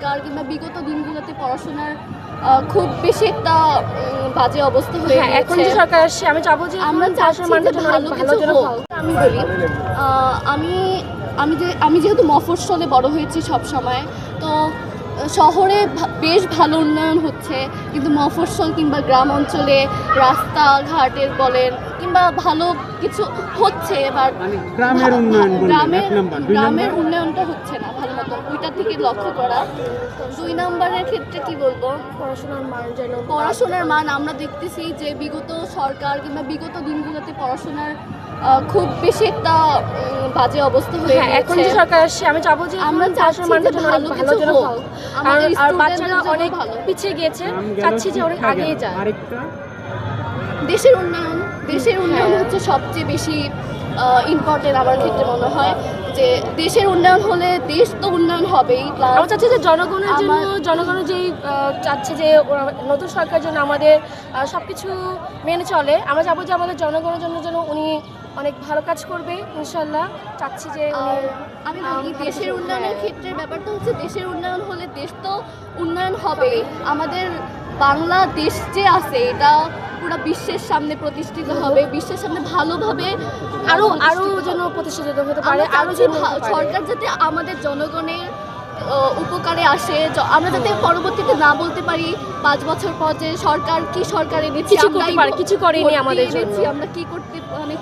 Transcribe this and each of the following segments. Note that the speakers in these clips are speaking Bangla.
সরকার কিংবা বিগত দিনগুলোতে পড়াশোনার খুব বেশি একটা বাজে অবস্থা হয়ে গেছে। এখন যে সরকার আসছে আমি চাবো যে আমরা চাচ্ছি যে ভালো কিছু হোক। আমি বলি আমি যেহেতু মফস্বলে বড় হয়েছি সব সময়, তো শহরে বেশ ভালো উন্নয়ন হচ্ছে, কিন্তু মফস্বল কিংবা গ্রাম অঞ্চলে রাস্তাঘাটের বলেন কিংবা ভালো কিছু হচ্ছে, এবার গ্রামের উন্নয়নটা হচ্ছে না ভালো মতো। ওইটার দিকে লক্ষ্য করা। 2 নম্বরের ক্ষেত্রে কি বলবো, পড়াশোনার মান আমরা দেখতেছি যে বিগত সরকার কিংবা বিগত দিনগুলোতে পড়াশোনার খুব বেশি একটা বাজে অবস্থা হয়ে গেছে। এখন যে সরকার আসছে আমি চাবো যে আমরা চাচ্ছি যে ভালো কিছু হোক। আর বাচ্চারা অনেক পিছিয়ে গিয়েছে, চাচ্ছি যে অনেক আগিয়ে যায়। দেশের উন্নয়ন হচ্ছে সবচেয়ে বেশি ইম্পর্টেন্ট আমার ক্ষেত্রে মনে হয়, যে দেশের উন্নয়ন হলে দেশ তো উন্নয়ন হবেই। আমরা চাচ্ছি যে জনগণের যেই চাচ্ছে যে নতুন সরকার যেন আমাদের সবকিছু মেনে চলে। আমরা চাবো যে আমাদের জনগণের জন্য যেন উনি অনেক ভালো কাজ করবে ইনশাল্লাহ। চাচ্ছি যে আমি বলি দেশের উন্নয়নের ক্ষেত্রে ব্যাপারটা হচ্ছে, দেশের উন্নয়ন হলে দেশ তো উন্নয়ন হবে। আমাদের বাংলাদেশ যে আছে এটা পুরো বিশ্বের সামনে প্রতিষ্ঠিত হবে, বিশ্বের সামনে ভালোভাবে আরো যেন প্রতিষ্ঠিত হতে পারে। আরো সরকার যাতে আমাদের জনগণের উপকারে আসে, আমরা যাতে পরবর্তীতে না বলতে পারি 5 বছর পর যে সরকার এনেছি, কিছু করেনি আমাদের জন্য, আমরা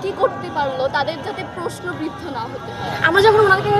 কি করতে পারলো, তাদের যাতে প্রশ্নবিদ্ধ না হতে হয়। আমরা যখন ওনাকে